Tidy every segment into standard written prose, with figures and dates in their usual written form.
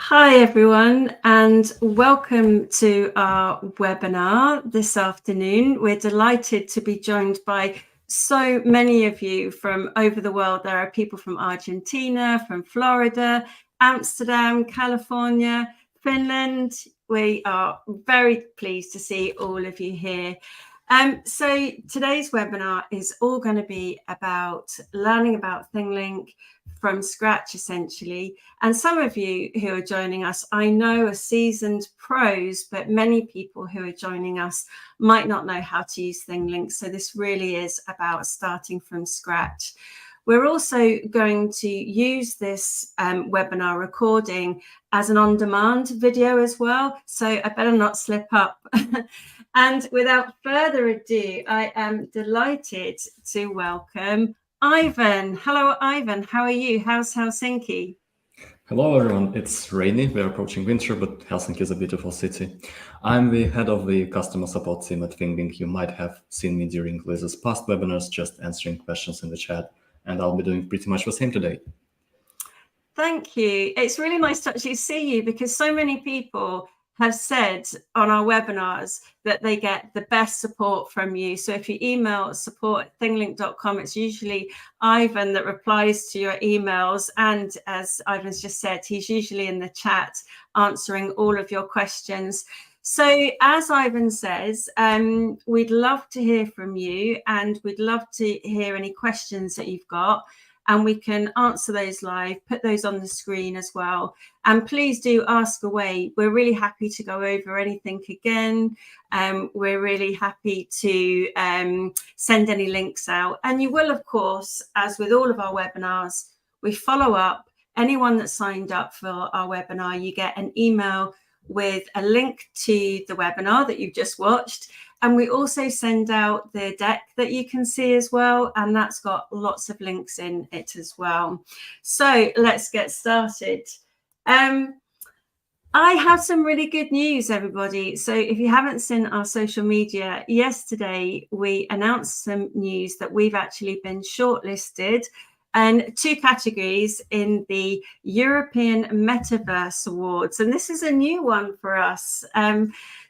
Hi everyone, and welcome to our webinar this afternoon. We're delighted to be joined by so many of you from over the world. There are people from Argentina, from Florida, Amsterdam, California, Finland. We are very pleased to see all of you here. So today's webinar is all going to be about learning about ThingLink from scratch, essentially. And some of you who are joining us, I know, are seasoned pros, but many people who are joining us might not know how to use ThingLink. So this really is about starting from scratch. We're also going to use this webinar recording as an on-demand video as well. So I better not slip up. And without further ado, I am delighted to welcome Ivan. Hello, Ivan. How are you? How's Helsinki? Hello, everyone. It's rainy. We're approaching winter, but Helsinki is a beautiful city. I'm the head of the customer support team at ThingLink. You might have seen me during Liz's past webinars, just answering questions in the chat, and I'll be doing pretty much the same today. Thank you. It's really nice to actually see you because so many people have said on our webinars that they get the best support from you. So if you email support@thinglink.com, it's usually Ivan that replies to your emails. And as Ivan's just said, he's usually in the chat answering all of your questions. So as Ivan says, we'd love to hear from you, and we'd love to hear any questions that you've got. And we can answer those live, put those on the screen as well. And please do ask away. We're really happy to go over anything again. We're really happy to send any links out. And you will, of course, as with all of our webinars, we follow up. Anyone that signed up for our webinar, you get an email with a link to the webinar that you've just watched. And we also send out the deck that you can see as well. And that's got lots of links in it as well. So let's get started. I have some really good news, everybody. So if you haven't seen our social media, yesterday we announced some news that we've actually been shortlisted and 2 categories in the European Metaverse Awards. And this is a new one for us.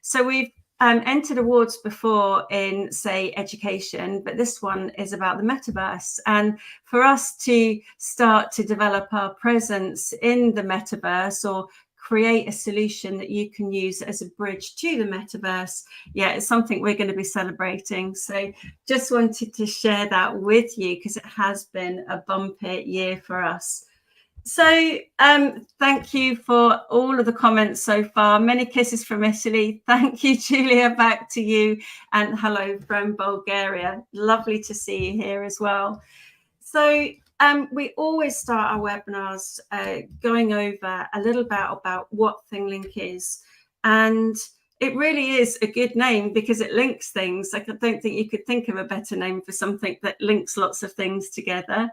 So we've entered awards before in, say, education, but this one is about the metaverse. And for us to start to develop our presence in the metaverse or create a solution that you can use as a bridge to the metaverse, yeah, it's something we're going to be celebrating. So just wanted to share that with you because it has been a bumpy year for us. So thank you for all of the comments so far. Many kisses from Italy. Thank you, Julia. Back to you. And hello from Bulgaria. Lovely to see you here as well. So we always start our webinars going over a little bit about what ThingLink is. And it really is a good name because it links things. Like, I don't think you could think of a better name for something that links lots of things together.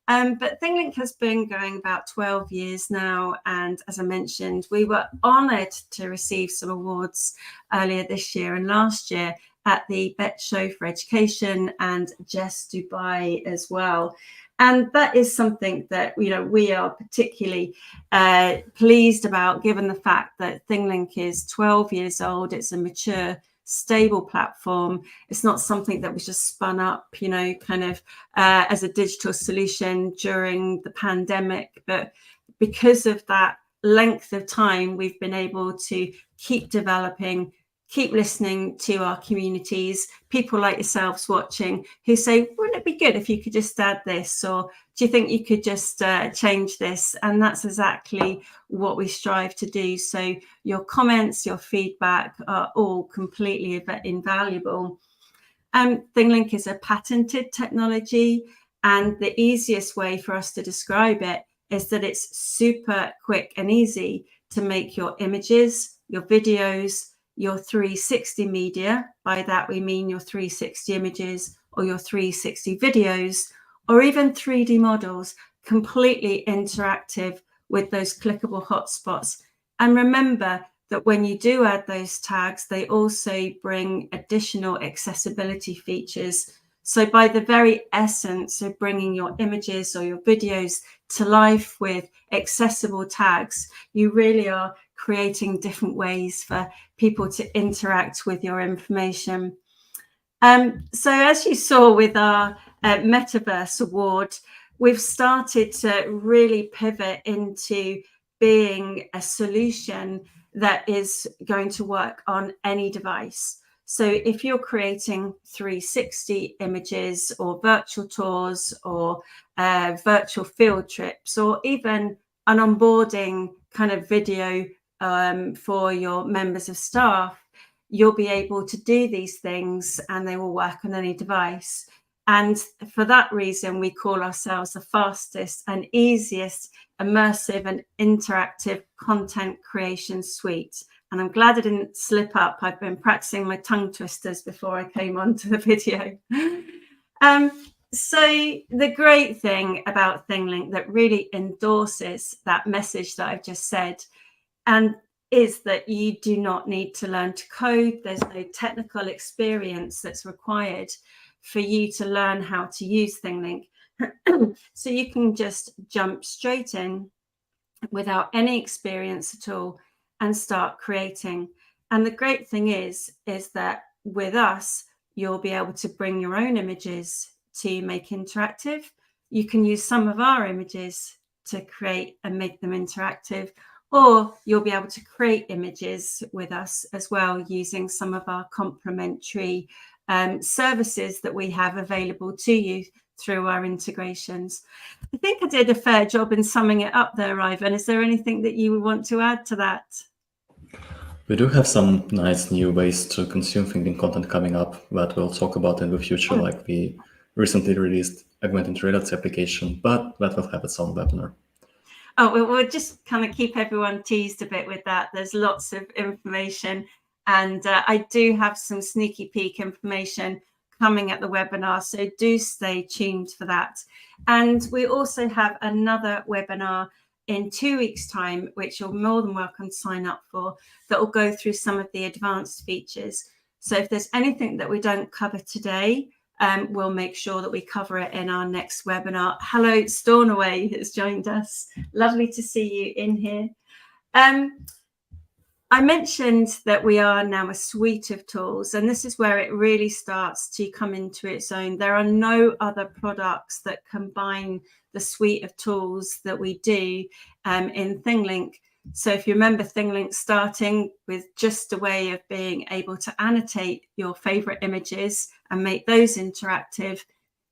But ThingLink has been going about 12 years now. And as I mentioned, we were honoured to receive some awards earlier this year and last year at the BET Show for Education and Just Dubai as well. And that is something that, you know, we are particularly pleased about, given the fact that ThingLink is 12 years old. It's a mature, stable platform. It's not something that was just spun up, you know, kind of as a digital solution during the pandemic. But because of that length of time, we've been able to keep developing, keep listening to our communities, people like yourselves watching who say, wouldn't it be good if you could just add this? Or do you think you could just change this? And that's exactly what we strive to do. So your comments, your feedback are all completely invaluable. ThingLink is a patented technology, and the easiest way for us to describe it is that it's super quick and easy to make your images, your videos, your 360 media. By that we mean your 360 images or your 360 videos, or even 3D models, completely interactive with those clickable hotspots. And remember that when you do add those tags, they also bring additional accessibility features. So by the very essence of bringing your images or your videos to life with accessible tags, you really are creating different ways for people to interact with your information. So as you saw with our Metaverse award, we've started to really pivot into being a solution that is going to work on any device. So if you're creating 360 images or virtual tours or virtual field trips, or even an onboarding kind of video for your members of staff, you'll be able to do these things and they will work on any device. And for that reason, we call ourselves the fastest and easiest immersive and interactive content creation suite. And I'm glad I didn't slip up. I've been practicing my tongue twisters before I came onto the video. So the great thing about ThingLink that really endorses that message that I've just said, and is that you do not need to learn to code. There's no technical experience that's required for you to learn how to use ThingLink. So you can just jump straight in without any experience at all and start creating. And the great thing is that with us, you'll be able to bring your own images to make interactive. You can use some of our images to create and make them interactive, or you'll be able to create images with us as well using some of our complementary services that we have available to you through our integrations. I think I did a fair job in summing it up there, Ivan. Is there anything that you would want to add to that? We do have some nice new ways to consume ThingLink content coming up that we'll talk about in the future, like the recently released augmented reality application, but that will have its own webinar. Oh, we'll just kind of keep everyone teased a bit with that. There's lots of information, and I do have some sneaky peek information coming at the webinar, so do stay tuned for that. And we also have another webinar in 2 weeks' time, which you're more than welcome to sign up for, that will go through some of the advanced features. So if there's anything that we don't cover today, we'll make sure that we cover it in our next webinar. Hello, Stornoway has joined us. Lovely to see you in here. I mentioned that we are now a suite of tools, and this is where it really starts to come into its own. There are no other products that combine the suite of tools that we do in ThingLink. So if you remember ThingLink starting with just a way of being able to annotate your favorite images and make those interactive,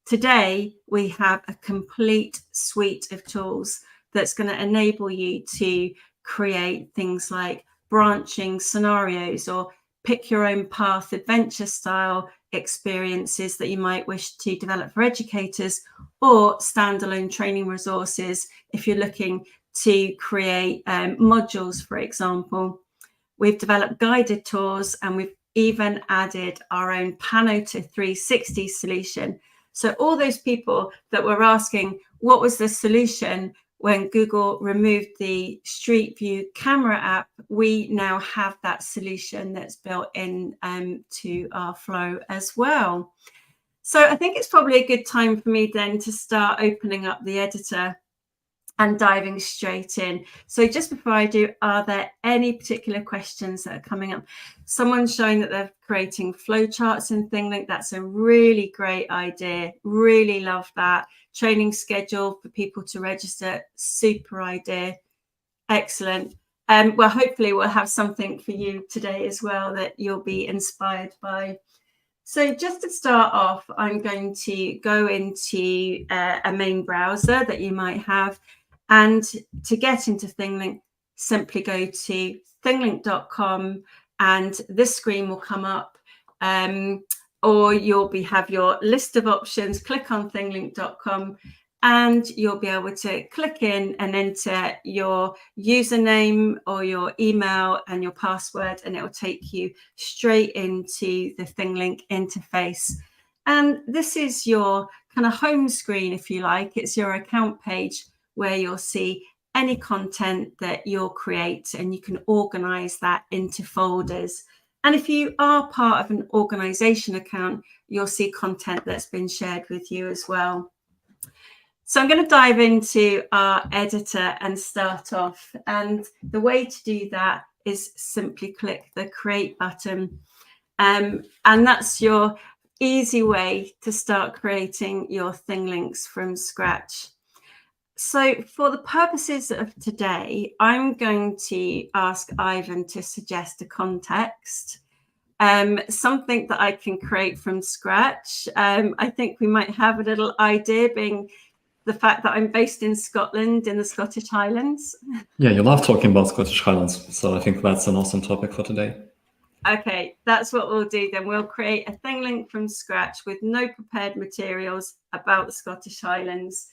today we have a complete suite of tools that's going to enable you to create things like branching scenarios or pick your own path adventure style experiences that you might wish to develop for educators, or standalone training resources if you're looking to create modules, for example. We've developed guided tours, and we've even added our own Pano to 360 solution. So all those people that were asking what was the solution when Google removed the Street View camera app, we now have that solution that's built in to our flow as well. So I think it's probably a good time for me then to start opening up the editor and diving straight in. So just before I do, are there any particular questions that are coming up? Someone's showing that they're creating flowcharts in ThingLink. That's a really great idea. Really love that. Training schedule for people to register. Super idea. Excellent. Well, hopefully we'll have something for you today as well that you'll be inspired by. So just to start off, I'm going to go into a main browser that you might have. And to get into ThingLink, simply go to thinglink.com, and this screen will come up, or you'll have your list of options. Click on thinglink.com, and you'll be able to click in and enter your username or your email and your password, and it will take you straight into the ThingLink interface. And this is your kind of home screen, if you like. It's your account page, where you'll see any content that you'll create, and you can organize that into folders. And if you are part of an organization account, you'll see content that's been shared with you as well. So I'm going to dive into our editor and start off. And the way to do that is simply click the create button. And that's your easy way to start creating your ThingLinks from scratch. So for the purposes of today, I'm going to ask Ivan to suggest a context, something that I can create from scratch. I think we might have a little idea, being the fact that I'm based in Scotland, in the Scottish Highlands. Yeah, you love talking about Scottish Highlands, so I think that's an awesome topic for today. Okay, that's what we'll do then. We'll create a ThingLink from scratch with no prepared materials about the Scottish Highlands.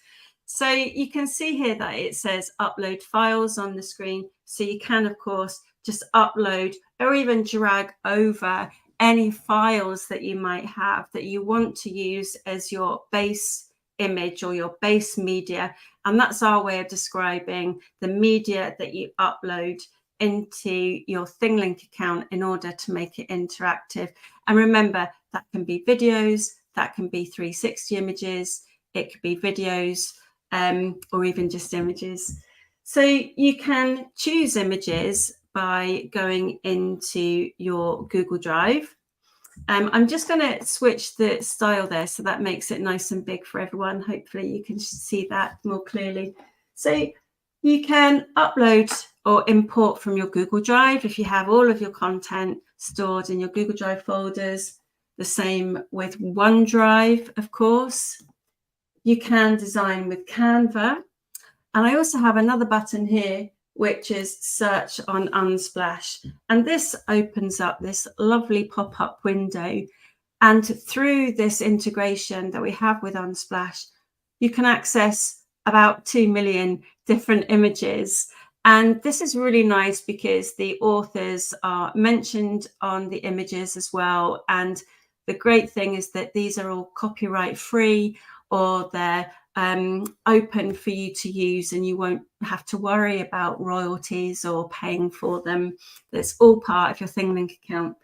So you can see here that it says upload files on the screen. So you can, of course, just upload or even drag over any files that you might have that you want to use as your base image or your base media. And that's our way of describing the media that you upload into your ThingLink account in order to make it interactive. And remember, that can be videos, that can be 360 images, it could be videos, or even just images. So you can choose images by going into your Google Drive. I'm just going to switch the style there, so that makes it nice and big for everyone. Hopefully you can see that more clearly. So you can upload or import from your Google Drive if you have all of your content stored in your Google Drive folders. The same with OneDrive, of course. You can design with Canva. And I also have another button here, which is search on Unsplash. And this opens up this lovely pop-up window. And through this integration that we have with Unsplash, you can access about 2 million different images. And this is really nice because the authors are mentioned on the images as well. And the great thing is that these are all copyright free, or they're open for you to use, and you won't have to worry about royalties or paying for them. That's all part of your ThingLink account.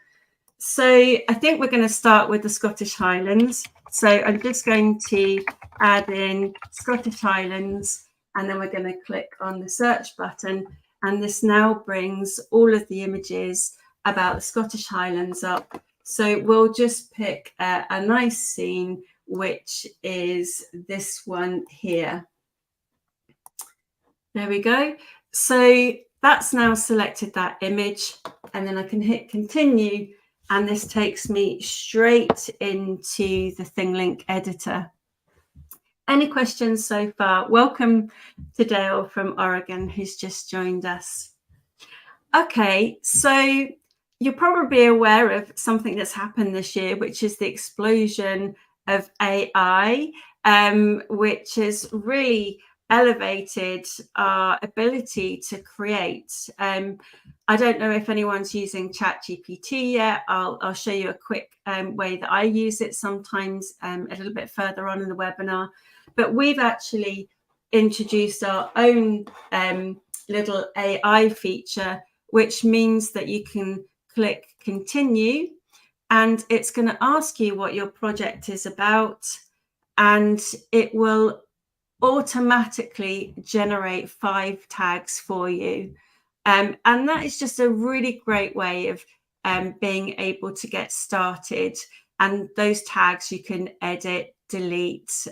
So I think we're going to start with the Scottish Highlands. So I'm just going to add in Scottish Highlands, and then we're going to click on the search button. And this now brings all of the images about the Scottish Highlands up. So we'll just pick a nice scene, which is this one here. There we go. So that's now selected that image, and then I can hit continue, and this takes me straight into the ThingLink editor. Any questions so far? Welcome to Dale from Oregon, who's just joined us. Okay, so you're probably aware of something that's happened this year, which is the explosion of AI, which has really elevated our ability to create. I don't know if anyone's using ChatGPT yet. I'll show you a quick way that I use it sometimes a little bit further on in the webinar. But we've actually introduced our own little AI feature, which means that you can click continue, and it's going to ask you what your project is about, and it will automatically generate 5 tags for you. And that is just a really great way of being able to get started. And those tags you can edit, delete,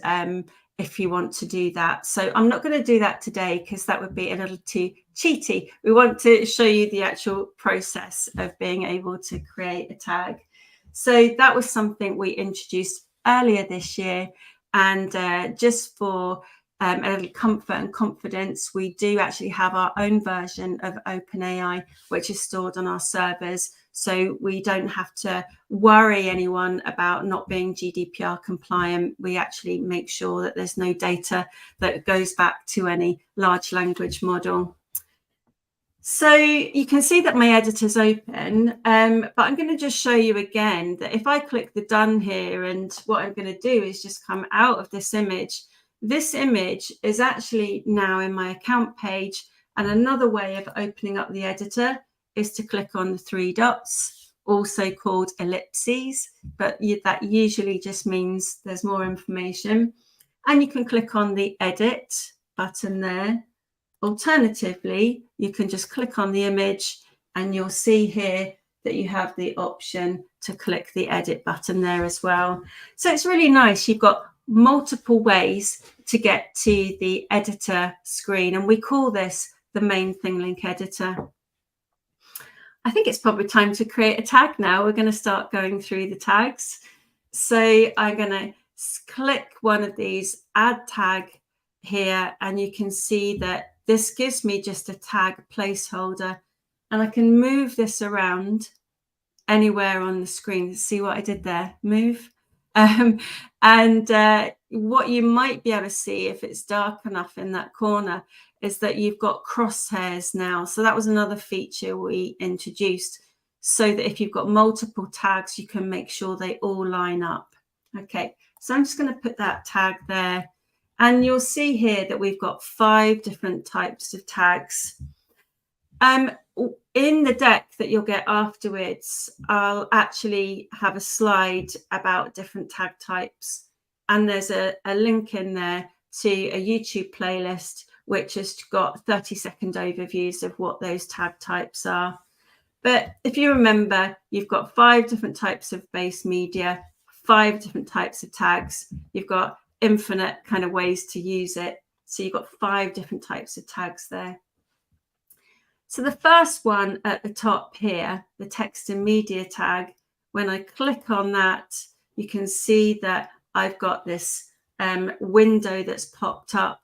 if you want to do that. So I'm not going to do that today because that would be a little too cheaty. We want to show you the actual process of being able to create a tag. So that was something we introduced earlier this year. And just for a little comfort and confidence, we do actually have our own version of OpenAI, which is stored on our servers. So we don't have to worry anyone about not being GDPR compliant. We actually make sure that there's no data that goes back to any large language model. So you can see that my editor's open, but I'm going to just show you again that if I click the done here, and what I'm going to do is just come out of this image is actually now in my account page. And another way of opening up the editor is to click on the 3 dots, also called ellipses, but that usually just means there's more information. And you can click on the edit button there. Alternatively, you can just click on the image and you'll see here that you have the option to click the edit button there as well. So it's really nice. You've got multiple ways to get to the editor screen, and we call this the main ThingLink editor. I think it's probably time to create a tag now. We're going to start going through the tags. So I'm going to click one of these, add tag here, and you can see that this gives me just a tag placeholder, and I can move this around anywhere on the screen. See what I did there? Move. What you might be able to see if it's dark enough in that corner is that you've got crosshairs now. So that was another feature we introduced, so that if you've got multiple tags, you can make sure they all line up. Okay, so I'm just going to put that tag there, and you'll see here that we've got 5 different types of tags. In the deck that you'll get afterwards, I'll actually have a slide about different tag types, and there's a link in there to a YouTube playlist which has got 30-second overviews of what those tag types are. But if you remember, you've got 5 different types of base media, 5 different types of tags. You've got infinite kind of ways to use it. So you've got 5 different types of tags there. So the first one at the top here, the text and media tag, when I click on that, you can see that I've got this window that's popped up,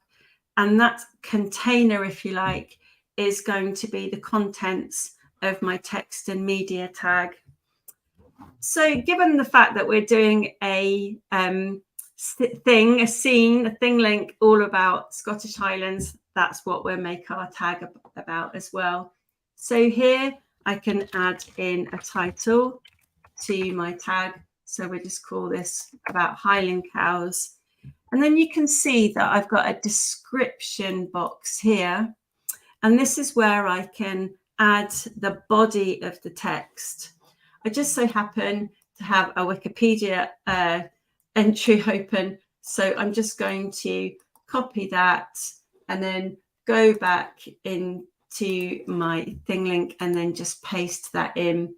and that container, if you like, is going to be the contents of my text and media tag. So given the fact that we're doing a ThingLink all about Scottish Highlands, that's what we'll make our tag about as well. So here I can add in a title to my tag. So we'll just call this about Highland cows. And then you can see that I've got a description box here. And this is where I can add the body of the text. I just so happen to have a Wikipedia entry open. So I'm just going to copy that and then go back into my ThingLink and then just paste that in.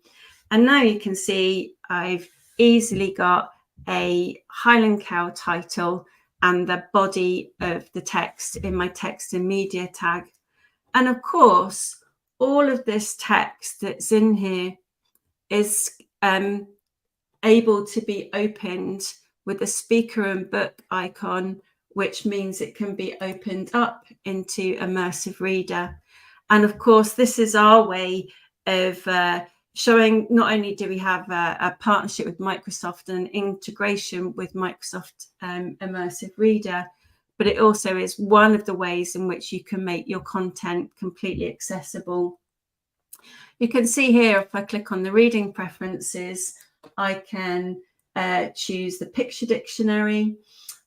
And now you can see I've easily got a Highland cow title and the body of the text in my text and media tag. And of course, all of this text that's in here is able to be opened with the speaker and book icon, which means it can be opened up into Immersive Reader. And of course, this is our way of showing not only do we have a partnership with Microsoft and an integration with Microsoft Immersive Reader, but it also is one of the ways in which you can make your content completely accessible. You can see here, if I click on the reading preferences, I can choose the picture dictionary.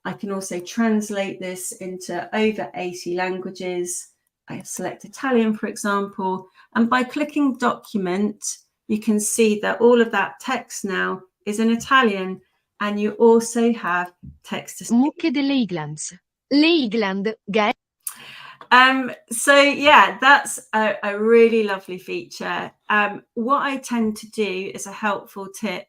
I can also translate this into over 80 languages. I select Italian, for example, and by clicking document, you can see that all of that text now is in Italian, and you also have text to speech. Mucche delle Highlands. Le Highland, So yeah, that's a really lovely feature. What I tend to do as a helpful tip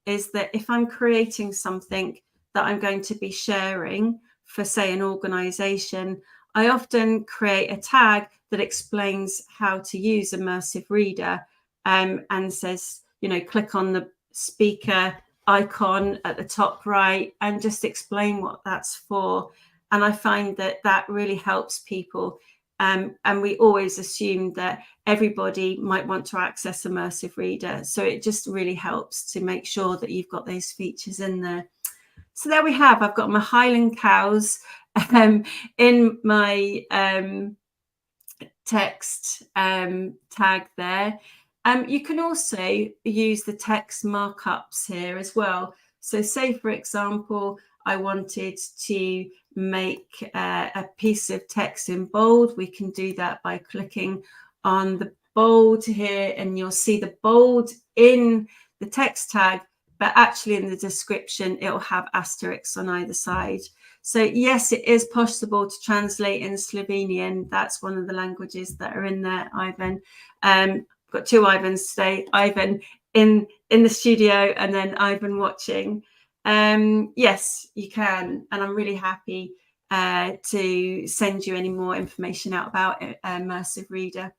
is that if I'm creating something that I'm going to be sharing for, say, an organization, I often create a tag that explains how to use Immersive Reader and says, you know, click on the speaker icon at the top right and just explain what that's for. And I find that that really helps people. And we always assume that everybody might want to access Immersive Reader. So it just really helps to make sure that you've got those features in there. So there we have, I've got my Highland cows in my text tag there. You can also use the text markups here as well. So say, for example, I wanted to make a piece of text in bold. We can do that by clicking on the bold here, and you'll see the bold in the text tag, but actually in the description, it'll have asterisks on either side. So yes, it is possible to translate in Slovenian. That's one of the languages that are in there, Ivan. I've got two Ivans today, Ivan in the studio and then Ivan watching. Yes, you can. And I'm really happy to send you any more information out about Immersive Reader.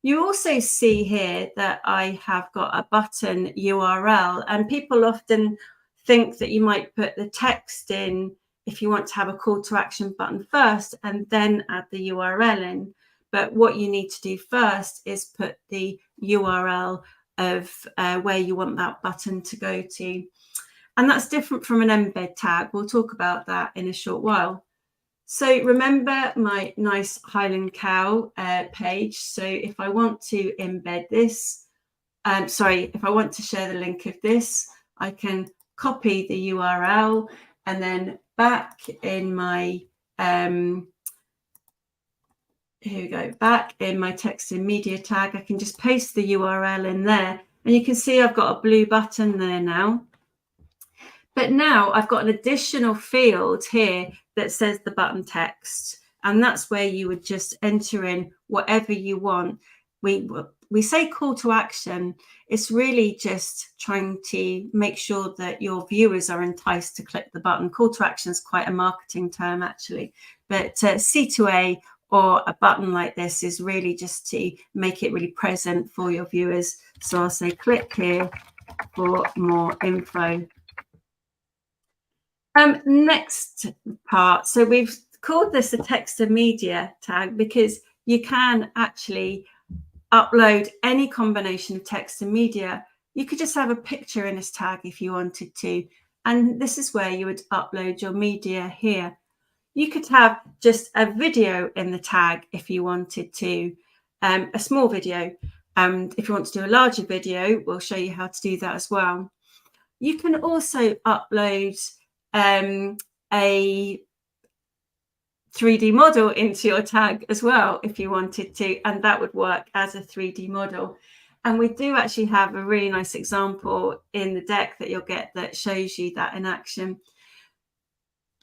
You also see here that I have got a button URL, and people often think that you might put the text in if you want to have a call to action button first and then add the URL in. But what you need to do first is put the URL of where you want that button to go to. And that's different from an embed tag. We'll talk about that in a short while. So remember my nice Highland Cow page. So if I want to embed this, if I want to share the link of this, I can copy the URL and then back in my, here we go, back in my text and media tag, I can just paste the URL in there. And you can see I've got a blue button there now. But now I've got an additional field here that says the button text. And that's where you would just enter in whatever you want. We say call to action. It's really just trying to make sure that your viewers are enticed to click the button. Call to action is quite a marketing term, actually. But C2A or a button like this is really just to make it really present for your viewers. So I'll say click here for more info. Next part. So we've called this a text and media tag because you can actually upload any combination of text and media. You could just have a picture in this tag if you wanted to. And this is where you would upload your media here. You could have just a video in the tag if you wanted to, a small video. And if you want to do a larger video, we'll show you how to do that as well. You can also upload a 3D model into your tag as well if you wanted to, and that would work as a 3D model. And we do actually have a really nice example in the deck that you'll get that shows you that in action.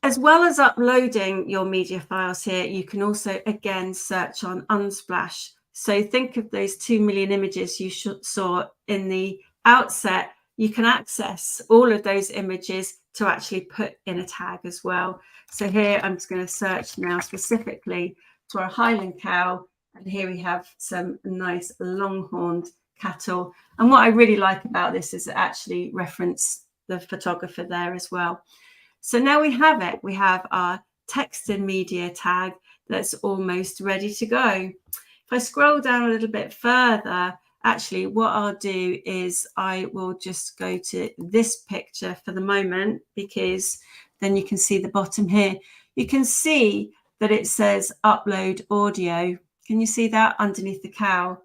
As well as uploading your media files here, you can also again search on Unsplash. So think of those 2 million images you saw in the outset. You can access all of those images to actually put in a tag as well. So here I'm just going to search now specifically for a Highland cow. And here we have some nice longhorned cattle. And what I really like about this is it actually reference the photographer there as well. So now we have it. We have our text and media tag that's almost ready to go. If I scroll down a little bit further, actually, what I'll do is I will just go to this picture for the moment, because then you can see the bottom here. You can see that it says upload audio. Can you see that underneath the cow?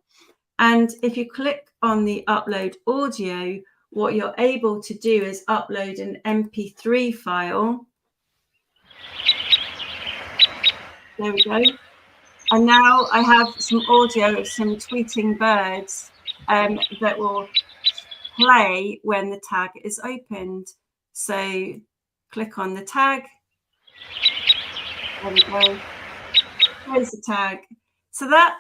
And if you click on the upload audio, what you're able to do is upload an MP3 file. There we go. And now I have some audio of some tweeting birds that will play when the tag is opened. So click on the tag. There we go. There's the tag. So that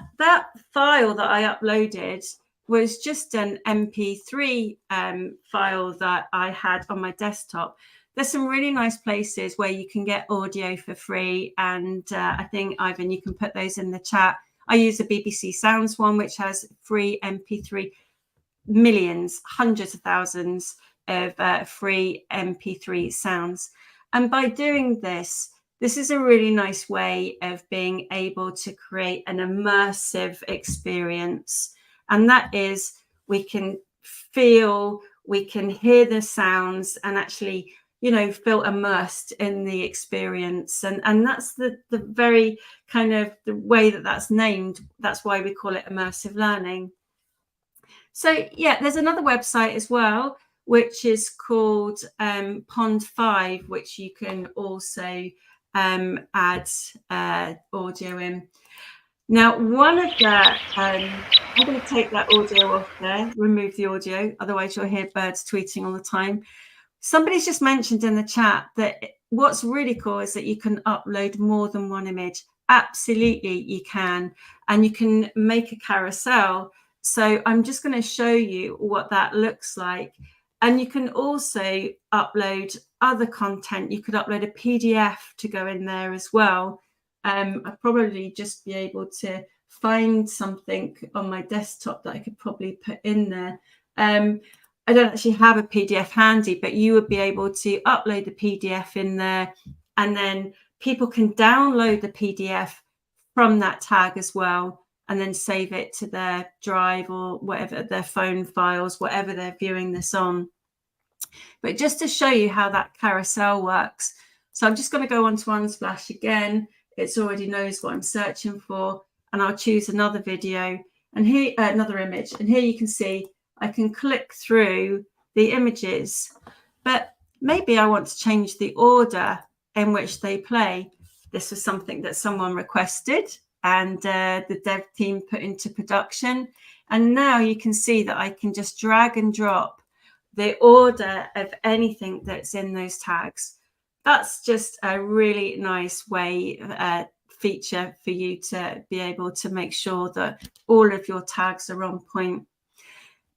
file that I uploaded was just an MP3 file that I had on my desktop. There's some really nice places where you can get audio for free. And I think, Ivan, you can put those in the chat. I use the BBC Sounds one, which has free MP3, millions, hundreds of thousands of free MP3 sounds. And by doing this, this is a really nice way of being able to create an immersive experience. And that is, we can feel, we can hear the sounds and actually, you know, feel immersed in the experience. And that's the very kind of the way that that's named. That's why we call it immersive learning. So yeah, there's another website as well, which is called Pond 5, which you can also add audio in. Now, one of the, I'm going to take that audio off there, remove the audio, otherwise you'll hear birds tweeting all the time. Somebody's just mentioned in the chat that what's really cool is that you can upload more than one image. Absolutely, you can. And you can make a carousel. So I'm just going to show you what that looks like. And you can also upload other content. You could upload a PDF to go in there as well. I'd probably just be able to find something on my desktop that I could probably put in there. I don't actually have a PDF handy, but you would be able to upload the PDF in there, and then people can download the PDF from that tag as well, and then save it to their drive or whatever, their phone files, whatever they're viewing this on. But just to show you how that carousel works. So I'm just going to go on to Unsplash again. It's already knows what I'm searching for, and I'll choose another video and here another image. And here you can see I can click through the images, but maybe I want to change the order in which they play. This was something that someone requested and the dev team put into production. And now you can see that I can just drag and drop the order of anything that's in those tags. That's just a really nice way, feature for you to be able to make sure that all of your tags are on point.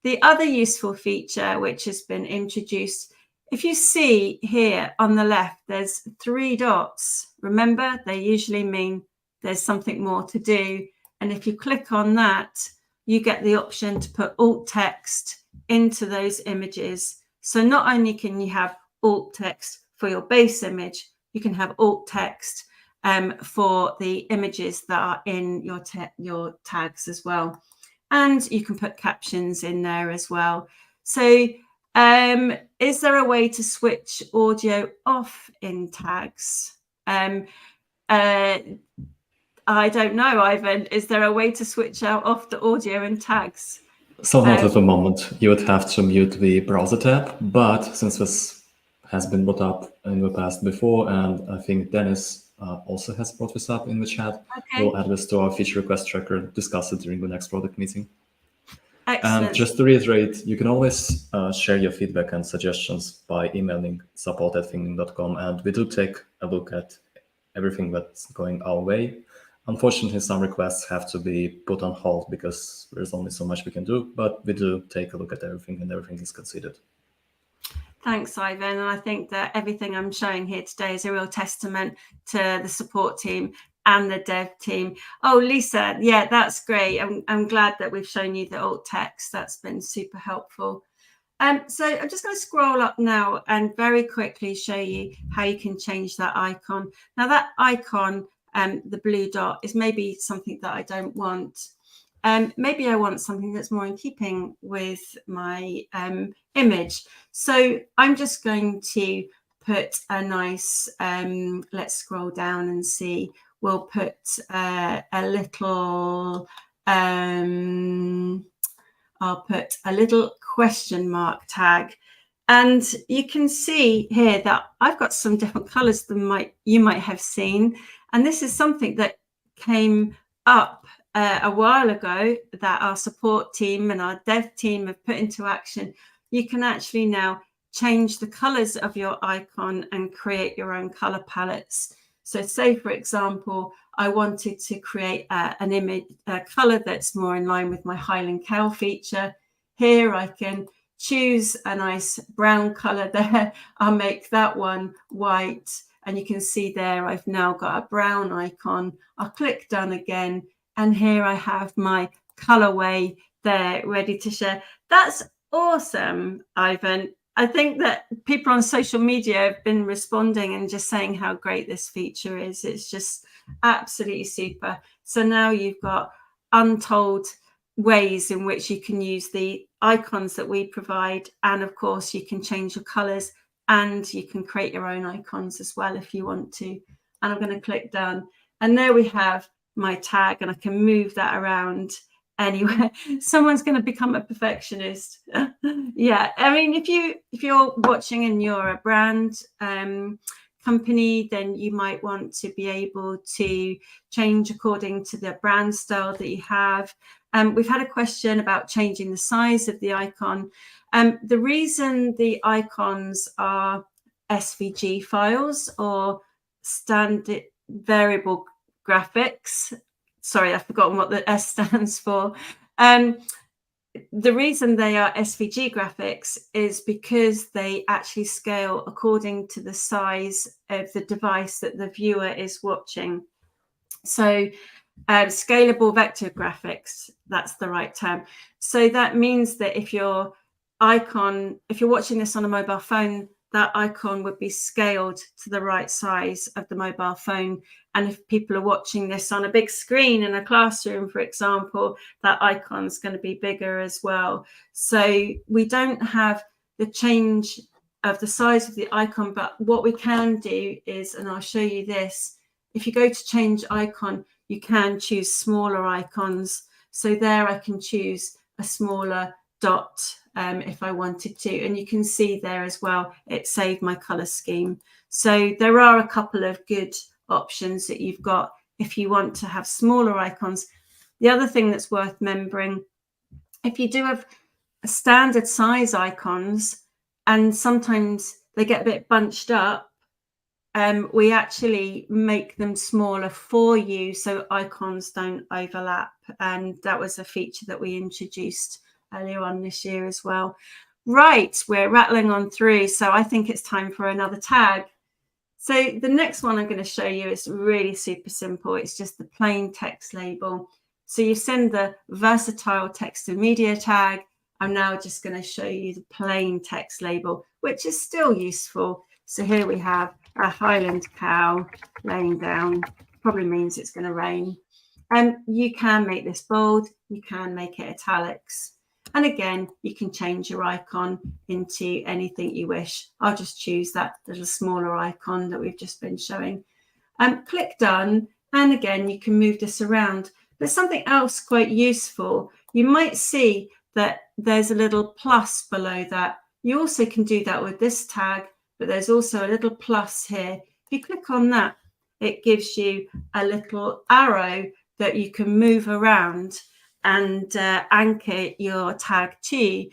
The other useful feature which has been introduced, if you see here on the left, there's 3 dots. Remember, they usually mean there's something more to do. And if you click on that, you get the option to put alt text into those images. So not only can you have alt text for your base image, you can have alt text for the images that are in your tags as well. And you can put captions in there as well. So is there a way to switch audio off in tags? I don't know, Ivan. Is there a way to switch off the audio in tags? So not at the moment. You would have to mute the browser tab, but since this has been brought up in the past before, and I think Dennis also has brought this up in the chat, okay. We'll add this to our feature request tracker, discuss it during the next product meeting. Excellent. And just to reiterate, you can always share your feedback and suggestions by emailing support@thinglink.com, and we do take a look at everything that's going our way. Unfortunately, some requests have to be put on hold because there's only so much we can do, but we do take a look at everything and everything is considered. Thanks, Ivan. And I think that everything I'm showing here today is a real testament to the support team and the dev team. Oh, Lisa, yeah, that's great. I'm glad that we've shown you the alt text. That's been super helpful. So I'm just going to scroll up now and very quickly show you how you can change that icon. Now that icon, the blue dot, is maybe something that I don't want. Maybe I want something that's more in keeping with my image. So I'm just going to put a nice, let's scroll down and see. We'll put a little, I'll put a little question mark tag. And you can see here that I've got some different colors than you might have seen. And this is something that came up a while ago that our support team and our dev team have put into action. You can actually now change the colors of your icon and create your own color palettes. So say, for example, I wanted to create an image, a color that's more in line with my Highland Cow feature. Here I can choose a nice brown color there. I'll make that one white. And you can see there, I've now got a brown icon. I'll click done again. And here I have my colorway there ready to share. That's awesome, Ivan. I think that people on social media have been responding and just saying how great this feature is. It's just absolutely super. So now you've got untold ways in which you can use the icons that we provide. And of course, you can change your colors and you can create your own icons as well if you want to. And I'm going to click done. And there we have my tag, and I can move that around anywhere. Someone's going to become a perfectionist. Yeah, I mean, if you're watching and you're a brand, company, then you might want to be able to change according to the brand style that you have. We've had a question about changing the size of the icon. The reason the icons are SVG files or standard variable graphics, sorry, I've forgotten what the S stands for. The reason they are SVG graphics is because they actually scale according to the size of the device that the viewer is watching. So scalable vector graphics, that's the right term. So that means that if you're watching this on a mobile phone, that icon would be scaled to the right size of the mobile phone. And if people are watching this on a big screen in a classroom, for example, that icon's going to be bigger as well. So we don't have the change of the size of the icon, but what we can do is, and I'll show you this, if you go to change icon, you can choose smaller icons. So there I can choose a smaller dot if I wanted to, and you can see there as well, it saved my color scheme. So there are a couple of good options that you've got if you want to have smaller icons. The other thing that's worth remembering, if you do have a standard size icons and sometimes they get a bit bunched up, we actually make them smaller for you so icons don't overlap, and that was a feature that we introduced earlier on this year as well. Right, we're rattling on through, so I think it's time for another tag. So the next one I'm going to show you is really super simple. It's just the plain text label. So you send the versatile text and media tag. I'm now just going to show you the plain text label, which is still useful. So here we have a Highland cow laying down, probably means it's going to rain. And you can make this bold, you can make it italics. And again, you can change your icon into anything you wish. I'll just choose that little smaller icon that we've just been showing. Click done. And again, you can move this around. But something else quite useful, you might see that there's a little plus below that. You also can do that with this tag, but there's also a little plus here. If you click on that, it gives you a little arrow that you can move around and anchor your tag to.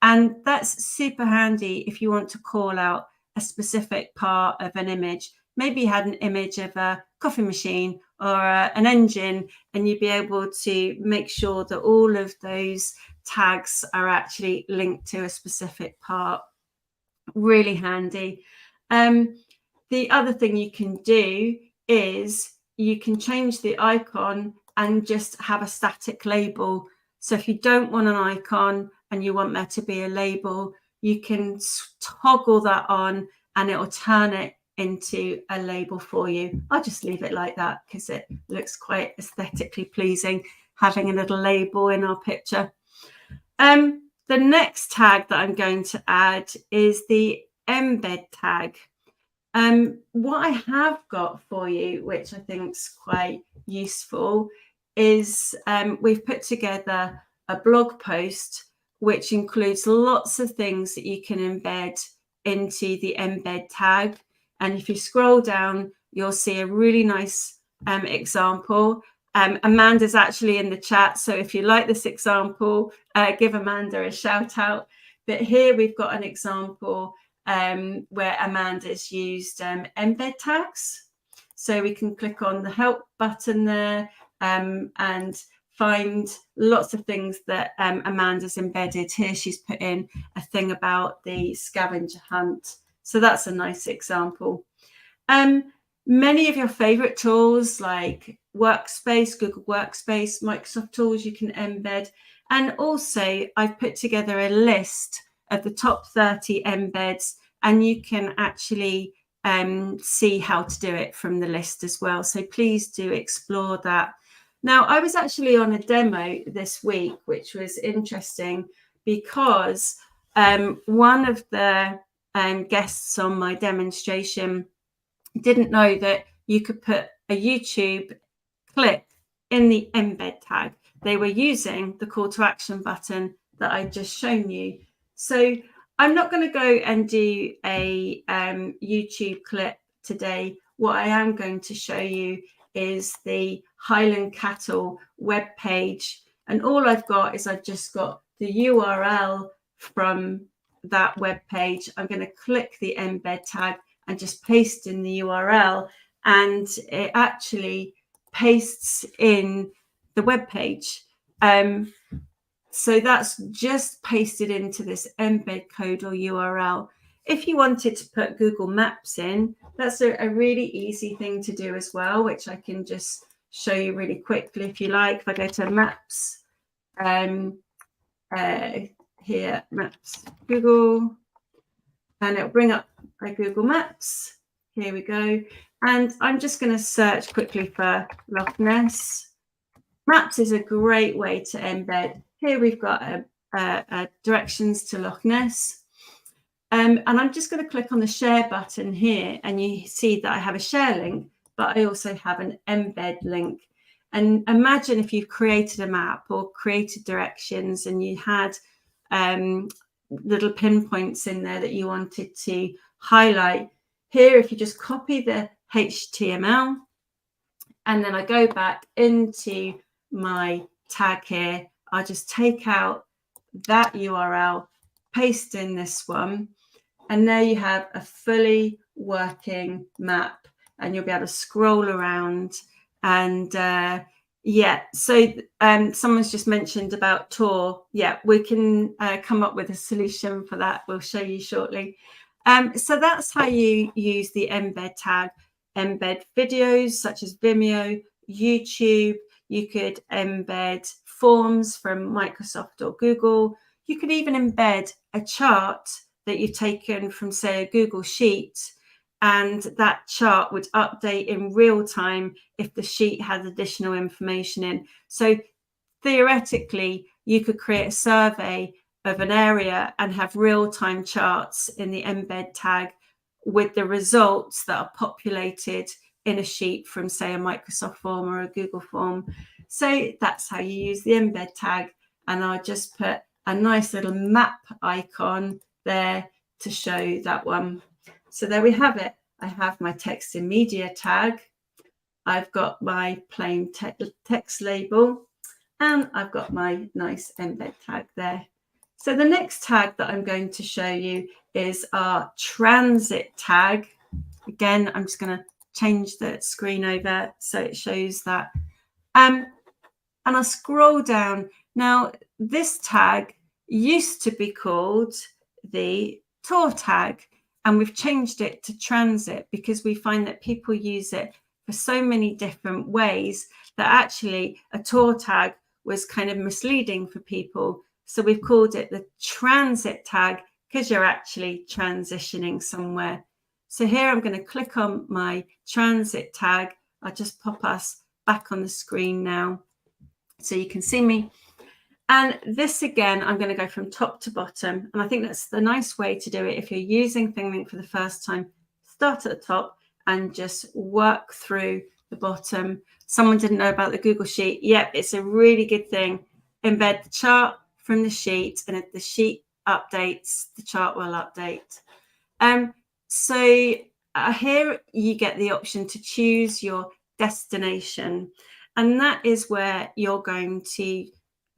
And that's super handy if you want to call out a specific part of an image. Maybe you had an image of a coffee machine or an engine, and you'd be able to make sure that all of those tags are actually linked to a specific part. Really handy. The other thing you can do is you can change the icon and just have a static label. So if you don't want an icon and you want there to be a label, you can toggle that on and it will turn it into a label for you. I'll just leave it like that because it looks quite aesthetically pleasing, having a little label in our picture. The next tag that I'm going to add is the Embed tag. What I have got for you, which I think is quite useful, is we've put together a blog post which includes lots of things that you can embed into the Embed tag. And if you scroll down, you'll see a really nice example. Amanda's actually in the chat, so if you like this example, give Amanda a shout out. But here we've got an example where Amanda's used embed tags. So we can click on the help button there and find lots of things that Amanda's embedded. Here she's put in a thing about the scavenger hunt. So that's a nice example. Many of your favorite tools like Workspace, Google Workspace, Microsoft tools you can embed. And also I've put together a list of the top 30 embeds, and you can actually see how to do it from the list as well. So please do explore that. Now, I was actually on a demo this week, which was interesting because one of the guests on my demonstration didn't know that you could put a YouTube clip in the embed tag. They were using the call to action button that I just shown you. So I'm not going to go and do a YouTube clip today. What I am going to show you is the Highland Cattle web page. And all I've got is I've just got the URL from that web page. I'm going to click the embed tag and just paste in the URL, and it actually pastes in the web page. So that's just pasted into this embed code or URL. If you wanted to put Google Maps in, that's a really easy thing to do as well, which I can just show you really quickly if you like. If I go to Maps, here, Maps, Google, and it'll bring up my Google Maps. Here we go. And I'm just going to search quickly for Loch Ness. Maps is a great way to embed. Here we've got directions to Loch Ness. And I'm just going to click on the share button here, and you see that I have a share link, but I also have an embed link. And imagine if you've created a map or created directions and you had little pinpoints in there that you wanted to highlight. Here, if you just copy the HTML, and then I go back into my tag here, I'll just take out that URL, paste in this one, and there you have a fully working map, and you'll be able to scroll around. And yeah, so someone's just mentioned about Tor. Yeah, we can come up with a solution for that. We'll show you shortly. So that's how you use the embed tag. Embed videos such as Vimeo, YouTube. You could embed forms from Microsoft or Google. You could even embed a chart that you've taken from, say, a Google Sheet, and that chart would update in real time if the sheet had additional information in. So theoretically, you could create a survey of an area and have real-time charts in the embed tag with the results that are populated in a sheet from, say, a Microsoft form or a Google form. So that's how you use the embed tag. And I'll just put a nice little map icon there to show that one. So there we have it. I have my text in media tag. I've got my plain text label, and I've got my nice embed tag there. So the next tag that I'm going to show you is our transit tag. Again, I'm just going to change the screen over so it shows that. And I'll scroll down. Now, this tag used to be called the tour tag, and we've changed it to transit because we find that people use it for so many different ways that actually a tour tag was kind of misleading for people. So we've called it the transit tag because you're actually transitioning somewhere. So here I'm going to click on my transit tag. I'll just pop us back on the screen now so you can see me. And this again, I'm going to go from top to bottom. And I think that's the nice way to do it. If you're using ThingLink for the first time, start at the top and just work through the bottom. Someone didn't know about the Google Sheet. Yep, it's a really good thing. Embed the chart from the sheet, and if the sheet updates, the chart will update. So here you get the option to choose your destination, and that is where you're going to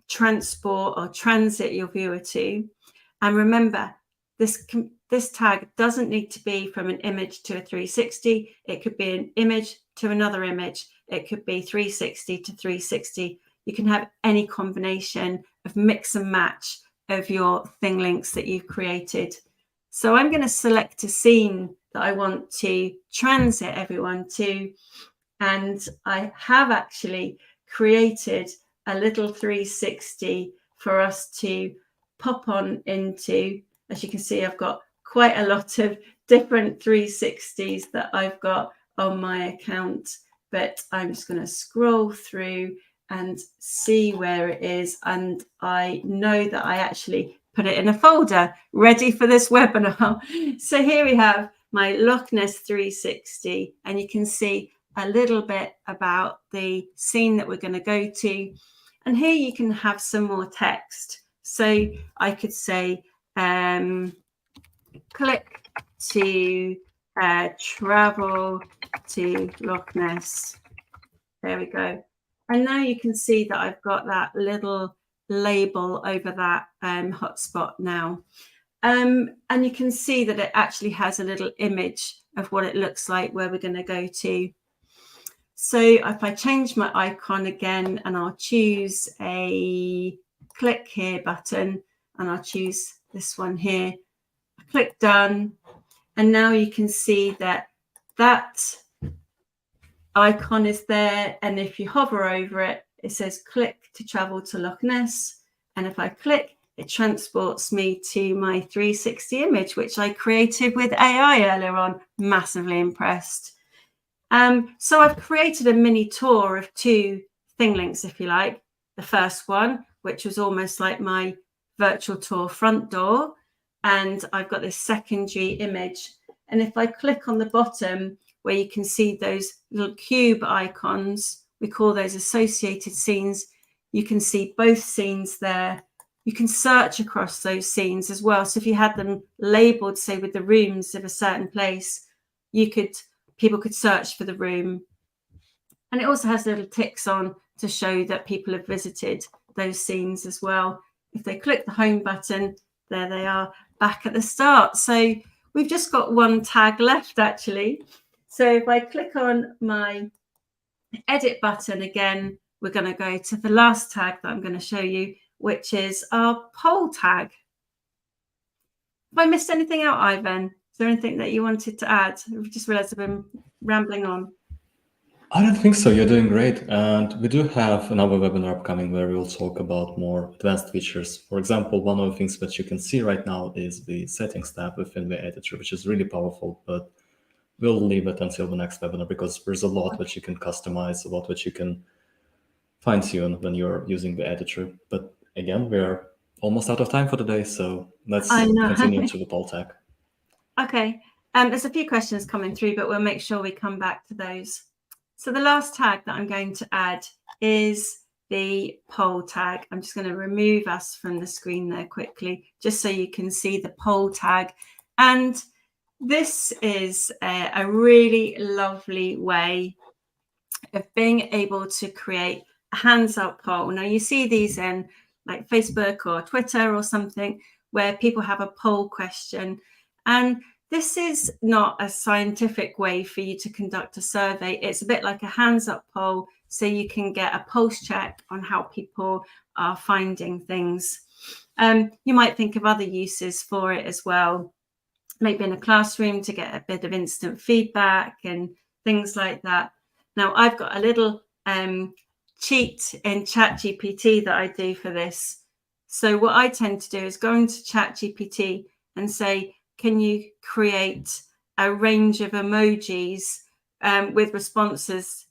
transport or transit your viewer to. And remember, this tag doesn't need to be from an image to a 360. It could be an image to another image. It could be 360 to 360. You can have any combination of mix and match of your ThingLinks that you've created. So I'm going to select a scene that I want to transit everyone to. And I have actually created a little 360 for us to pop on into. As you can see, I've got quite a lot of different 360s that I've got on my account, but I'm just going to scroll through and see where it is. And I know that I actually put it in a folder ready for this webinar. So here we have my Loch Ness 360, and you can see a little bit about the scene that we're going to go to. And here you can have some more text. So I could say, click to travel to Loch Ness. There we go. And now you can see that I've got that little label over that hotspot now. And you can see that it actually has a little image of what it looks like where we're going to go to. So if I change my icon again, and I'll choose a click here button, and I'll choose this one here, I click done, and now you can see that that icon is there, and if you hover over it, it says click to travel to Loch Ness, and if I click, it transports me to my 360 image, which I created with AI earlier on. Massively impressed. So I've created a mini tour of 2 ThingLinks, if you like. The first one, which was almost like my virtual tour front door, and I've got this secondary image. And if I click on the bottom where you can see those little cube icons, we call those associated scenes. You can see both scenes there. You can search across those scenes as well. So if you had them labeled, say with the rooms of a certain place, people could search for the room. And it also has little ticks on to show that people have visited those scenes as well. If they click the home button, there they are back at the start. So we've just got 1 tag left actually. So if I click on my edit button again, we're going to go to the last tag that I'm going to show you, which is our poll tag. Have I missed anything out, Ivan? Is there anything that you wanted to add? I've just realized I've been rambling on. I don't think so. You're doing great. And we do have another webinar upcoming where we'll talk about more advanced features. For example, one of the things that you can see right now is the settings tab within the editor, which is really powerful, but we'll leave it until the next webinar because there's a lot that you can customize, a lot that you can fine tune when you're using the editor. But again, we're almost out of time for today. So let's continue to the poll tag. Okay. There's a few questions coming through, but we'll make sure we come back to those. So the last tag that I'm going to add is the poll tag. I'm just going to remove us from the screen there quickly, just so you can see the poll tag. And this is a really lovely way of being able to create a hands up poll. Now you see these in like Facebook or Twitter or something where people have a poll question, and this is not a scientific way for you to conduct a survey. It's a bit like a hands up poll, so you can get a pulse check on how people are finding things. You might think of other uses for it as well, maybe in a classroom to get a bit of instant feedback and things like that. Now I've got a little cheat in ChatGPT that I do for this. So what I tend to do is go into ChatGPT and say, can you create a range of emojis with responses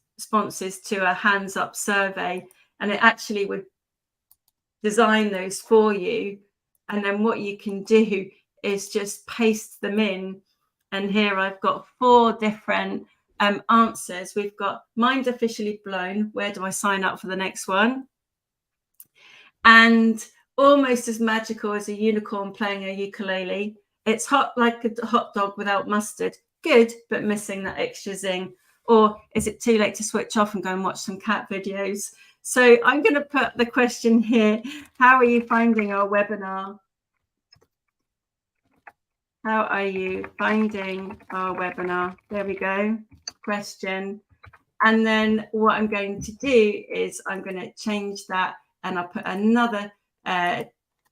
to a hands up survey? And it actually would design those for you. And then what you can do is just paste them in. And here I've got 4 different answers. We've got mind officially blown. Where do I sign up for the next one? And almost as magical as a unicorn playing a ukulele. It's hot like a hot dog without mustard. Good, but missing that extra zing. Or is it too late to switch off and go and watch some cat videos? So I'm going to put the question here. How are you finding our webinar? How are you finding our webinar? There we go. Question. And then what I'm going to do is I'm going to change that, and I'll put another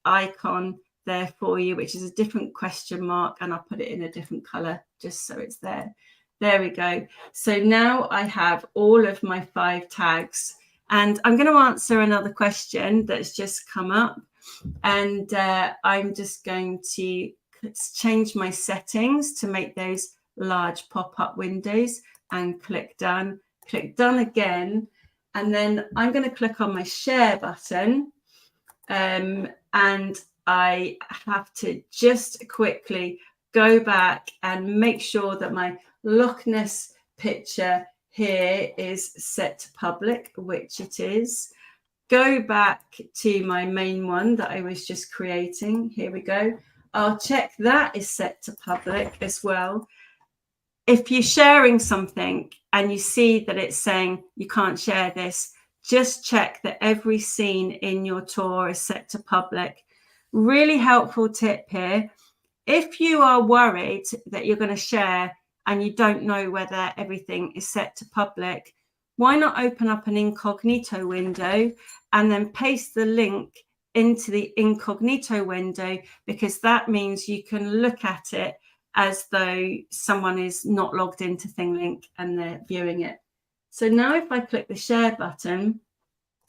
icon there for you, which is a different question mark, and I'll put it in a different color just so it's there. There we go. So now I have all of my 5 tags, and I'm going to answer another question that's just come up, and I'm just going to change my settings to make those large pop-up windows and click done again. And then I'm going to click on my share button, and I have to just quickly go back and make sure that my Loch Ness picture here is set to public, which it is. Go back to my main one that I was just creating. Here we go. I'll check that is set to public as well. if you're sharing something and you see that it's saying you can't share this, just check that every scene in your tour is set to public. Really helpful tip here. If you are worried that you're going to share and you don't know whether everything is set to public, why not open up an incognito window and then paste the link into the incognito window, because that means you can look at it as though someone is not logged into ThingLink and they're viewing it. So now if I click the share button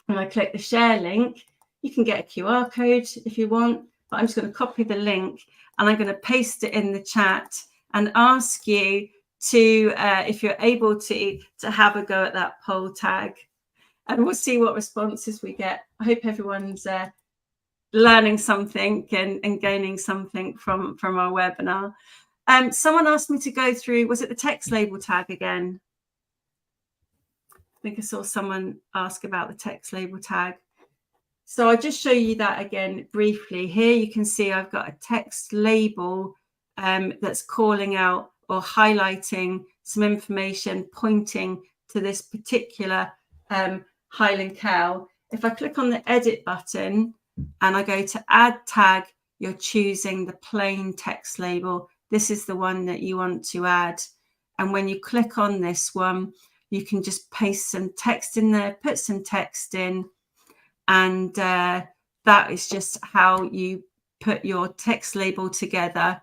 and I click the share link, you can get a QR code if you want, but I'm just going to copy the link and I'm going to paste it in the chat and ask you to, if you're able to have a go at that poll tag, and we'll see what responses we get. I hope everyone's learning something and gaining something from our webinar. Someone asked me to go through, was it the text label tag again? I think I saw someone ask about the text label tag. So I'll just show you that again briefly. Here you can see I've got a text label that's calling out or highlighting some information pointing to this particular Highland cow. If I click on the edit button and I go to add tag, you're choosing the plain text label. This is the one that you want to add. And when you click on this one, you can just paste some text in there, put some text in, and that is just how you put your text label together.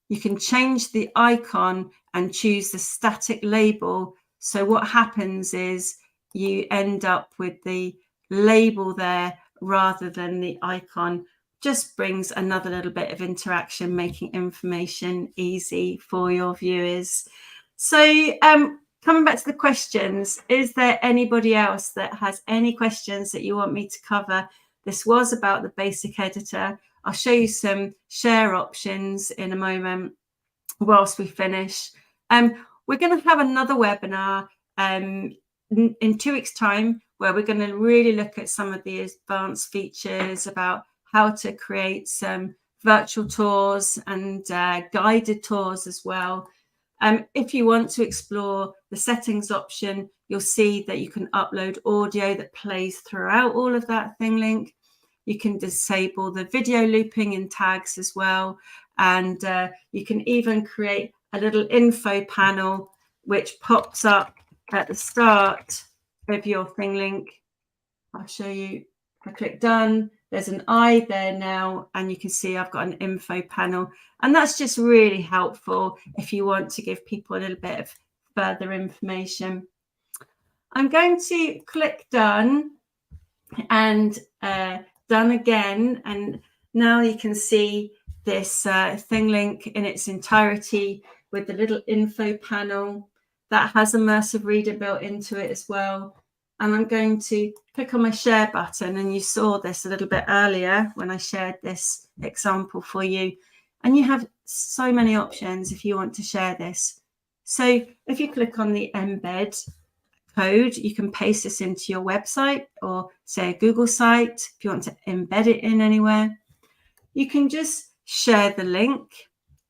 You can change the icon and choose the static label. So what happens is you end up with the label there rather than the icon. Just brings another little bit of interaction, making information easy for your viewers. So coming back to the questions, is there anybody else that has any questions that you want me to cover? This was about the basic editor. I'll show you some share options in a moment whilst we finish. We're going to have another webinar in 2 weeks' time, where we're going to really look at some of the advanced features about how to create some virtual tours and guided tours as well. If you want to explore the settings option, you'll see that you can upload audio that plays throughout all of that ThingLink. You can disable the video looping in tags as well. And you can even create a little info panel which pops up at the start of your ThingLink. I'll show you. If I click done, there's an eye there now, and you can see I've got an info panel. And that's just really helpful if you want to give people a little bit of further information. I'm going to click done and done again. And now you can see this ThingLink in its entirety with the little info panel that has Immersive Reader built into it as well. And I'm going to click on my share button, and you saw this a little bit earlier when I shared this example for you. And you have so many options if you want to share this. So if you click on the embed code, you can paste this into your website or say a Google site. If you want to embed it in anywhere, you can just share the link.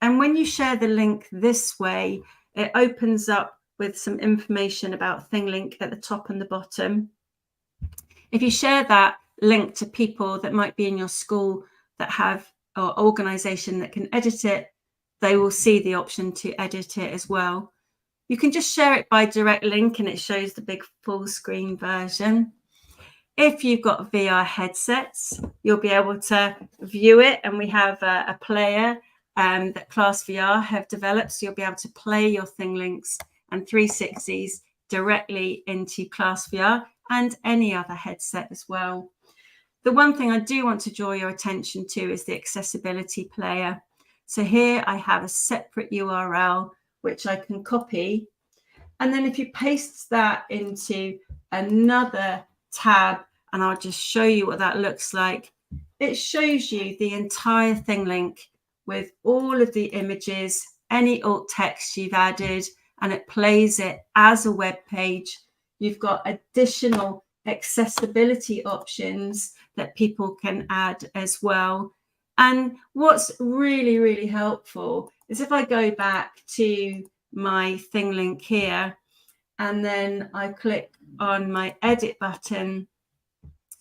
And when you share the link this way, it opens up with some information about ThingLink at the top and the bottom. If you share that link to people that might be in your school that have, or organization that can edit it, they will see the option to edit it as well. You can just share it by direct link and it shows the big full screen version. If you've got VR headsets, you'll be able to view it, and we have a player that Class VR have developed, so you'll be able to play your ThingLinks and 360s directly into Class VR and any other headset as well. The one thing I do want to draw your attention to is the accessibility player. So here I have a separate URL which I can copy, and then if you paste that into another tab, and I'll just show you what that looks like, it shows you the entire ThingLink with all of the images, any alt text you've added, and it plays it as a web page. You've got additional accessibility options that people can add as well. And what's really, really helpful is if I go back to my ThingLink here, and then I click on my edit button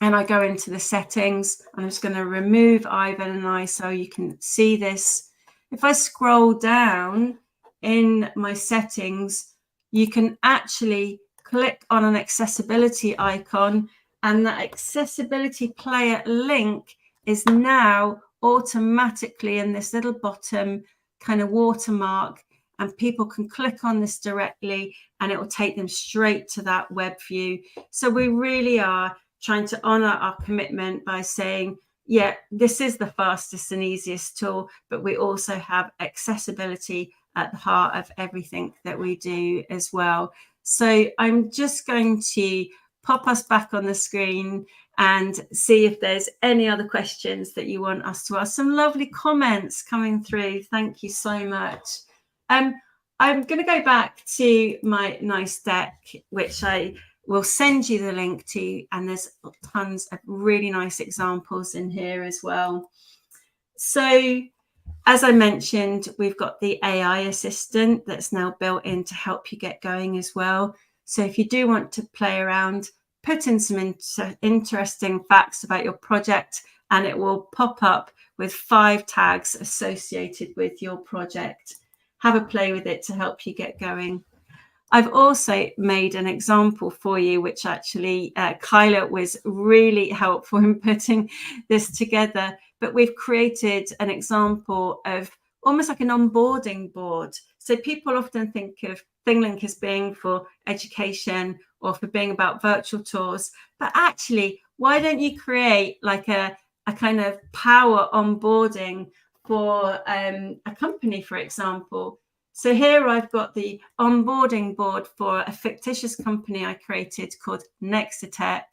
and I go into the settings. I'm just going to remove Ivan and I so you can see this. If I scroll down in my settings, you can actually click on an accessibility icon, and that accessibility player link is now automatically in this little bottom kind of watermark, and people can click on this directly and it will take them straight to that web view. So we really are trying to honor our commitment by saying, yeah, this is the fastest and easiest tool, but we also have accessibility at the heart of everything that we do as well. So I'm just going to pop us back on the screen and see if there's any other questions that you want us to ask. Some lovely comments coming through. Thank you so much. I'm going to go back to my nice deck, which I will send you the link to, and there's tons of really nice examples in here as well. So as I mentioned, we've got the AI assistant that's now built in to help you get going as well. So if you do want to play around, put in some interesting facts about your project, and it will pop up with 5 tags associated with your project. Have a play with it to help you get going. I've also made an example for you, which actually Kyla was really helpful in putting this together. But we've created an example of almost like an onboarding board. So people often think of ThingLink as being for education or for being about virtual tours. But actually, why don't you create like a kind of power onboarding for a company, for example? So here I've got the onboarding board for a fictitious company I created called Nexitech.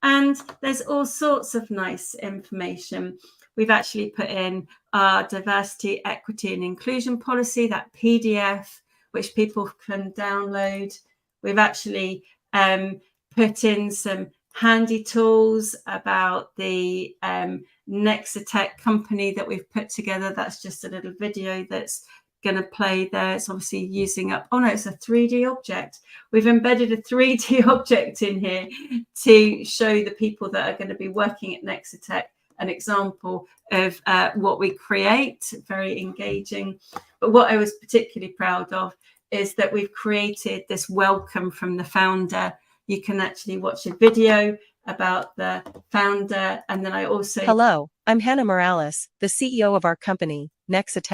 And there's all sorts of nice information. We've actually put in our diversity, equity and inclusion policy, that PDF, which people can download. We've actually put in some handy tools about the Nexitech company that we've put together. That's just a little video that's going to play there. It's obviously using up, oh no, it's a 3D object. We've embedded a 3D object in here to show the people that are going to be working at Nexitech an example of what we create. Very engaging. But what I was particularly proud of is that we've created this welcome from the founder. You can actually watch a video about the founder, and then I also... Hello, I'm Hannah Morales, the CEO of our company, Nexitech.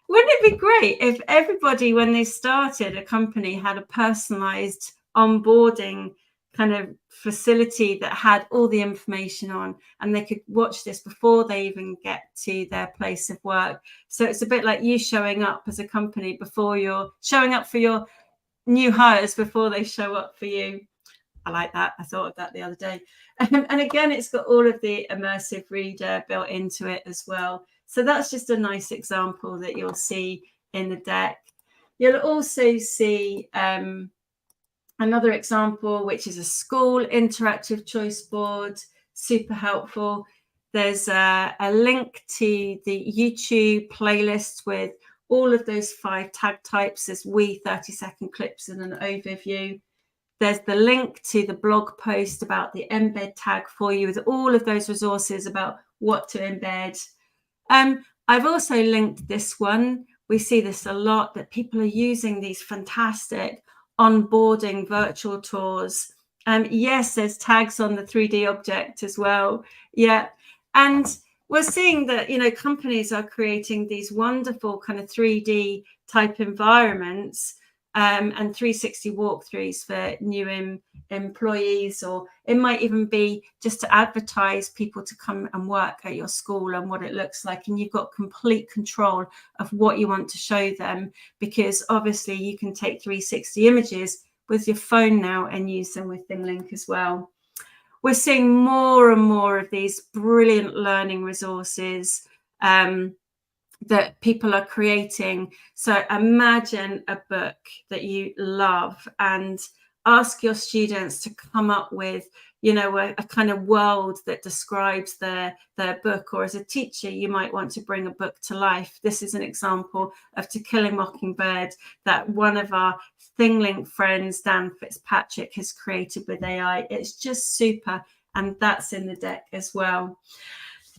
Wouldn't it be great if everybody, when they started a company, had a personalized onboarding kind of facility that had all the information on, and they could watch this before they even get to their place of work? So it's a bit like you showing up as a company before you're showing up for your new hires before they show up for you. I like that. I thought of that the other day. And again, it's got all of the immersive reader built into it as well. So that's just a nice example that you'll see in the deck. You'll also see another example, which is a school interactive choice board, super helpful. There's a link to the YouTube playlist with all of those 5 tag types. There's 30-second clips and an overview. There's the link to the blog post about the embed tag for you with all of those resources about what to embed. I've also linked this one. We see this a lot, that people are using these fantastic onboarding virtual tours. Yes, there's tags on the 3D object as well. Yeah. And we're seeing that, companies are creating these wonderful kind of 3D type environments and 360 walkthroughs for new employees, or it might even be just to advertise people to come and work at your school and what it looks like. And you've got complete control of what you want to show them, because obviously you can take 360 images with your phone now and use them with ThingLink as well. We're seeing more and more of these brilliant learning resources that people are creating. So imagine a book that you love, and ask your students to come up with, you know, a kind of world that describes their book. Or as a teacher, you might want to bring a book to life. This is an example of To Kill a Mockingbird that one of our ThingLink friends, Dan Fitzpatrick, has created with AI. It's just super, and that's in the deck as well.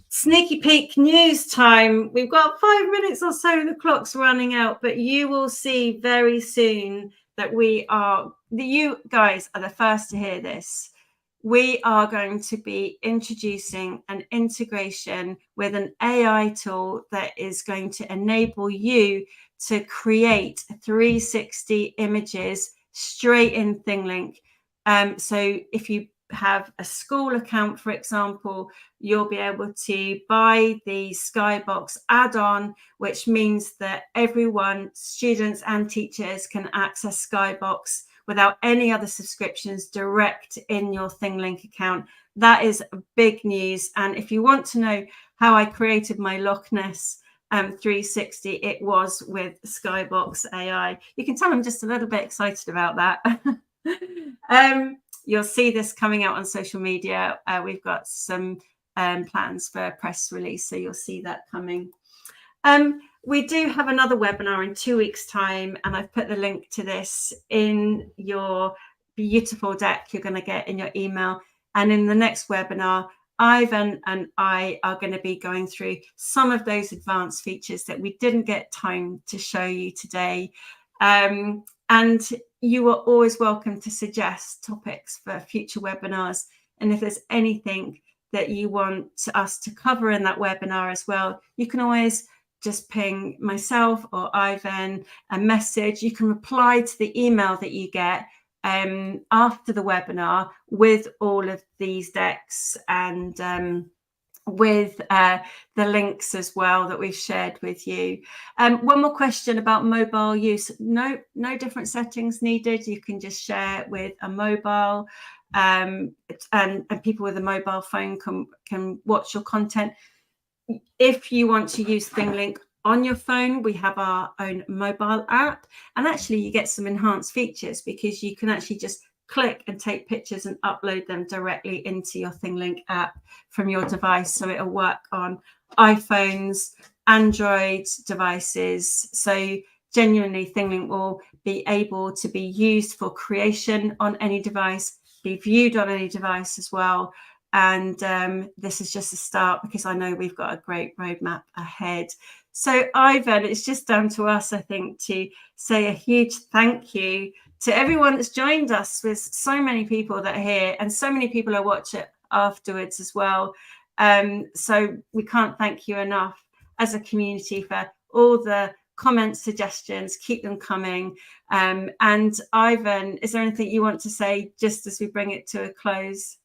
Sneaky peek news time. We've got 5 minutes or so, the clock's running out, but you will see very soon that you guys are the first to hear this. We are going to be introducing an integration with an AI tool that is going to enable you to create 360 images straight in ThingLink. So if you have a school account, for example, you'll be able to buy the Skybox add-on, which means that everyone, students and teachers, can access Skybox without any other subscriptions direct in your ThingLink account. That is big news. And if you want to know how I created my Loch Ness 360, it was with Skybox AI. You can tell I'm just a little bit excited about that. You'll see this coming out on social media. We've got some plans for a press release, so you'll see that coming. We do have another webinar in 2 weeks' time, and I've put the link to this in your beautiful deck you're going to get in your email. And in the next webinar, Ivan and I are going to be going through some of those advanced features that we didn't get time to show you today. And you are always welcome to suggest topics for future webinars. And if there's anything that you want us to cover in that webinar as well, you can always just ping myself or Ivan a message. You can reply to the email that you get after the webinar with all of these decks and with the links as well that we've shared with you. One more question about mobile use. No different settings needed. You can just share with a mobile, and people with a mobile phone can watch your content. If you want to use ThingLink on your phone, we have our own mobile app, and actually you get some enhanced features because you can actually just click and take pictures and upload them directly into your ThingLink app from your device. So it'll work on iPhones, Android devices. So genuinely, ThingLink will be able to be used for creation on any device, be viewed on any device as well. And this is just a start, because I know we've got a great roadmap ahead. So Ivan, it's just down to us, I think, to say a huge thank you to everyone that's joined us. With so many people that are here, and so many people who watch it afterwards as well. So we can't thank you enough as a community for all the comments, suggestions. Keep them coming. And Ivan, is there anything you want to say just as we bring it to a close?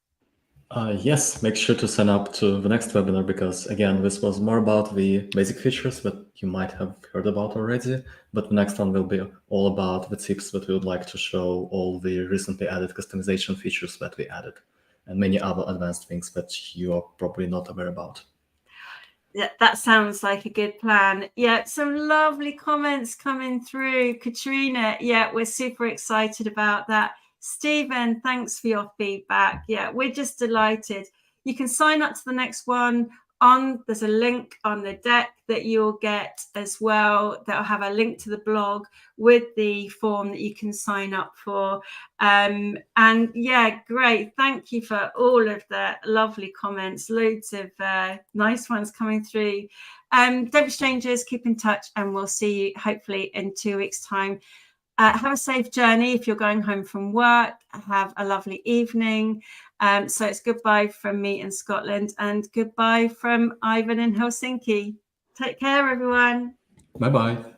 Yes, make sure to sign up to the next webinar, because again, this was more about the basic features that you might have heard about already, but the next one will be all about the tips that we would like to show, all the recently added customization features that we added, and many other advanced things that you are probably not aware about. Yeah, that sounds like a good plan. Yeah, some lovely comments coming through. Katrina, yeah, we're super excited about that. Stephen, thanks for your feedback. Yeah, we're just delighted. You can sign up to the next one. There's a link on the deck that you'll get as well. That'll have a link to the blog with the form that you can sign up for. And yeah, great. Thank you for all of the lovely comments. Loads of nice ones coming through. Don't be strangers, keep in touch, and we'll see you hopefully in 2 weeks' time. Have a safe journey if you're going home from work. Have a lovely evening. So it's goodbye from me in Scotland, and goodbye from Ivan in Helsinki. Take care, everyone. Bye-bye.